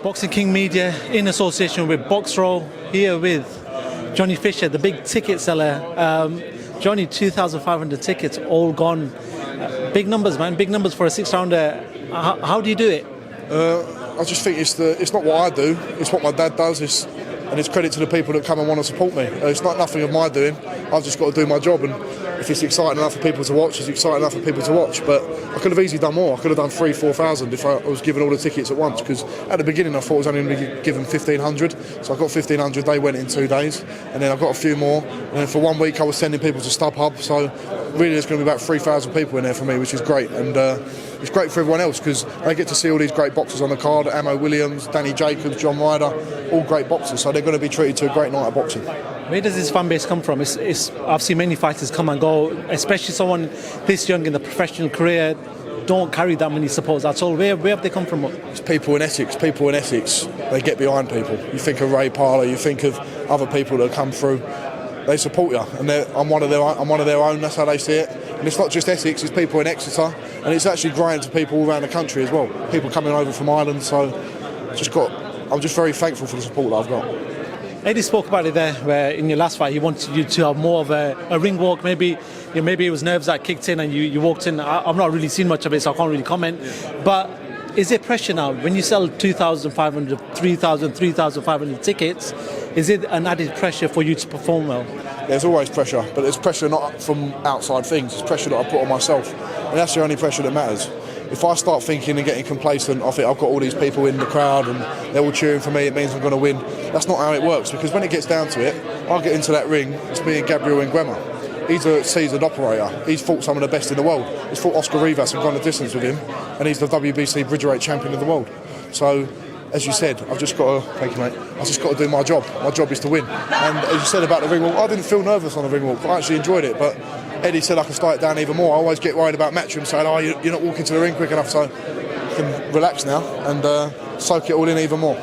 Boxing King Media in association with Boxroll, here with Johnny Fisher, the big ticket seller. Johnny, 2,500 tickets, all gone. Big numbers, man, big numbers for a six-rounder. How do you do it? I just think it's not what I do, it's what my dad does, and it's credit to the people that come and want to support me. It's not nothing of my doing, I've just got to do my job, and if it's exciting enough for people to watch, it's exciting enough for people to watch. But I could have easily done more. I could have done 3,000-4,000 if I was given all the tickets at once, because at the beginning I thought I was only going to be given 1,500, so I got 1,500, they went in 2 days, and then I got a few more, and then for 1 week I was sending people to StubHub, so really there's going to be about 3,000 people in there for me, which is great, and it's great for everyone else because they get to see all these great boxers on the card. Ammo Williams, Danny Jacobs, John Ryder, all great boxers, so they're going to be treated to a great night of boxing. Where does this fan base come from? I've seen many fighters come and go, especially someone this young in the professional career, don't carry that many supporters at all. Where have they come from? It's people in Essex. People in Essex, they get behind people. You think of Ray Parlour, you think of other people that come through. They support you, and I'm one of their own. That's how they see it. And it's not just Essex; it's people in Exeter, and it's actually growing to people all around the country as well. People coming over from Ireland. So, I'm just very thankful for the support that I've got. Eddie spoke about it there, where in your last fight he wanted you to have more of a ring walk. Maybe it was nerves that kicked in and you walked in. I've not really seen much of it, so I can't really comment. But is there pressure now when you sell 2,500, 3,000, 3,500 tickets? Is it an added pressure for you to perform well? There's always pressure, but there's pressure not from outside things. It's pressure that I put on myself, and that's the only pressure that matters. If I start thinking and getting complacent, I think I've got all these people in the crowd and they're all cheering for me, it means I'm going to win. That's not how it works, because when it gets down to it, I'll get into that ring, it's me and Gabriel Nguema. He's a seasoned operator. He's fought some of the best in the world. He's fought Oscar Rivas and gone the distance with him, and he's the WBC Bridgerweight champion of the world. So, as you said, I've just got to, thank you mate, I've just got to do my job. My job is to win. And as you said about the ring walk, I didn't feel nervous on the ring walk. I actually enjoyed it, but Eddie said I can start it down even more. I always get worried about Matchroom saying, oh, you're not walking to the ring quick enough, so I can relax now and soak it all in even more.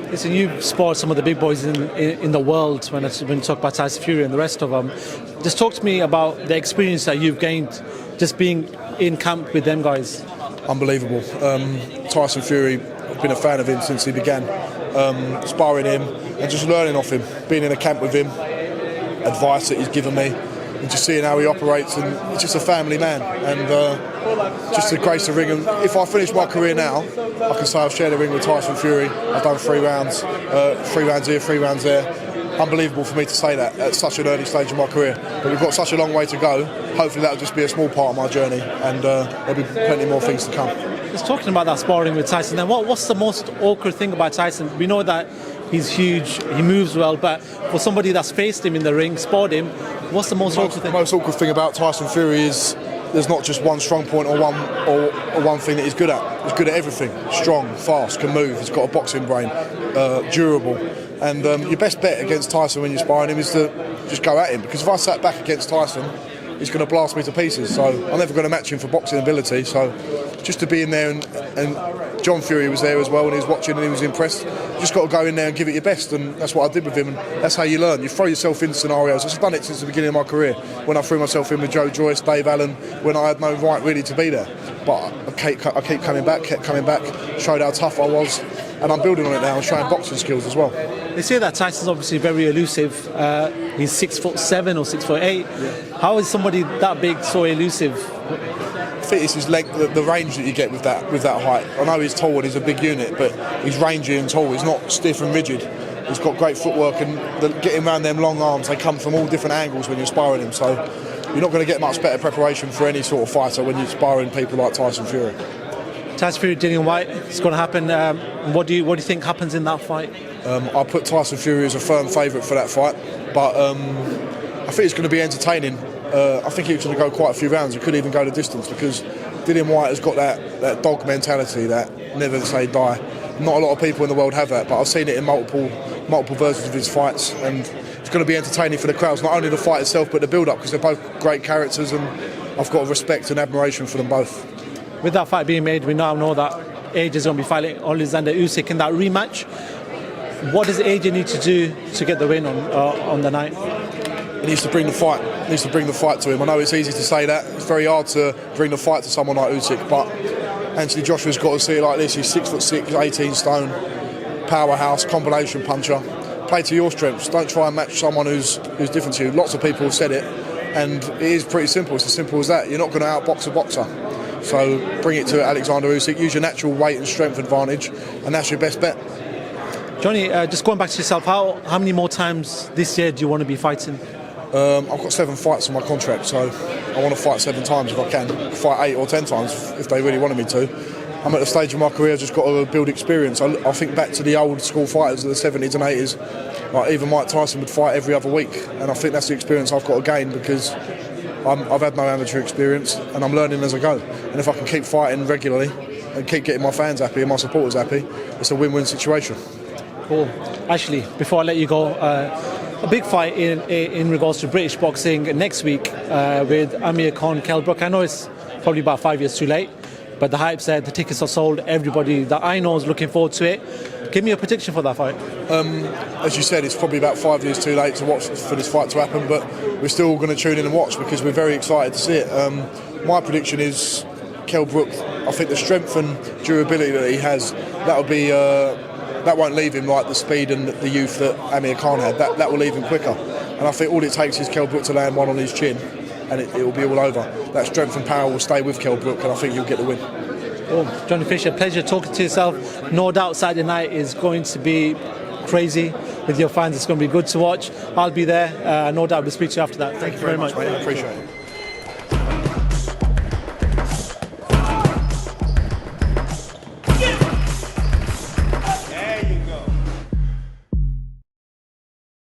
Listen, you've sparred some of the big boys in the world when you talk about Tyson Fury and the rest of them. Just talk to me about the experience that you've gained just being in camp with them guys. Unbelievable. Tyson Fury, I've been a fan of him since he began. Sparring him and just learning off him, being in a camp with him, advice that he's given me, and just seeing how he operates, and he's just a family man, and just to grace the ring. And if I finish my career now, I can say I've shared a ring with Tyson Fury. I've done 3 rounds, 3 rounds here, 3 rounds there. Unbelievable for me to say that at such an early stage of my career, but we've got such a long way to go. Hopefully that'll just be a small part of my journey, and there'll be plenty more things to come. Just talking about that sparring with Tyson, then what's the most awkward thing about Tyson? We know that he's huge, he moves well, but for somebody that's faced him in the ring, sparred him, what's the most awkward thing? The most awkward thing about Tyson Fury is there's not just one strong point or one thing that he's good at. He's good at everything. Strong, fast, can move. He's got a boxing brain, durable. And your best bet against Tyson when you're sparring him is to just go at him. Because if I sat back against Tyson, he's going to blast me to pieces. So I'm never going to match him for boxing ability. So just to be in there, and John Fury was there as well, and he was watching and he was impressed. You just got to go in there and give it your best, and that's what I did with him, and that's how you learn. You throw yourself in scenarios. I've done it since the beginning of my career, when I threw myself in with Joe Joyce, Dave Allen, when I had no right really to be there. But I keep coming back, kept coming back, showed how tough I was, and I'm building on it now and showing boxing skills as well. They say that Tyson's obviously very elusive. He's 6'7" or 6'8". Yeah. How is somebody that big so elusive? I think it's his length, the range that you get with that height. I know he's tall and he's a big unit, but he's rangy and tall. He's not stiff and rigid. He's got great footwork, and getting around them long arms, they come from all different angles when you're sparring him. So you're not going to get much better preparation for any sort of fighter when you're sparring people like Tyson Fury. Tyson Fury, Dillian Whyte, it's going to happen. What do you think happens in that fight? I put Tyson Fury as a firm favourite for that fight, but I think it's going to be entertaining. I think it's going to go quite a few rounds. It could even go the distance, because Dillian Whyte has got that dog mentality, that never say die. Not a lot of people in the world have that, but I've seen it in multiple versions of his fights, and it's going to be entertaining for the crowds. Not only the fight itself, but the build-up, because they're both great characters, and I've got respect and admiration for them both. With that fight being made, we now know that AJ is going to be fighting Alexander Usyk in that rematch. What does AJ need to do to get the win on the night? He needs to bring the fight. He needs to bring the fight to him. I know it's easy to say that. It's very hard to bring the fight to someone like Usyk, but Anthony Joshua's got to see it like this. He's 6'6", 18 stone. powerhouse, combination puncher. Play to your strengths. Don't try and match someone who's different to you. Lots of people have said it, and it is pretty simple. It's as simple as that. You're not going to outbox a boxer. So bring it to Alexander Usyk. Use your natural weight and strength advantage, and that's your best bet. Johnny, just going back to yourself, how many more times this year do you want to be fighting? I've got 7 fights on my contract, so I want to fight 7 times if I can. Fight 8 or 10 times if they really wanted me to. I'm at the stage of my career, I've just got to build experience. I think back to the old school fighters of the 70s and 80s. Like even Mike Tyson would fight every other week, and I think that's the experience I've got to gain because I've had no amateur experience and I'm learning as I go. And if I can keep fighting regularly and keep getting my fans happy and my supporters happy, it's a win-win situation. Cool. Actually, before I let you go, a big fight in regards to British boxing next week with Amir Khan, Brook. I know it's probably about 5 years too late, but the hype's there, the tickets are sold, everybody that I know is looking forward to it. Give me a prediction for that fight. As you said, it's probably about 5 years too late to watch for this fight to happen, but we're still going to tune in and watch because we're very excited to see it. My prediction is Brook. I think the strength and durability that he has, that won't leave him like the speed and the youth that Amir Khan had. That will leave him quicker. And I think all it takes is Brook to land one on his chin and it will be all over. That strength and power will stay with Brook, and I think he'll get the win. Oh, Johnny Fisher, pleasure talking to yourself. No doubt Saturday night is going to be crazy with your fans. It's going to be good to watch. I'll be there. No doubt we'll speak to you after that. Thank you very much. Mate. I appreciate it.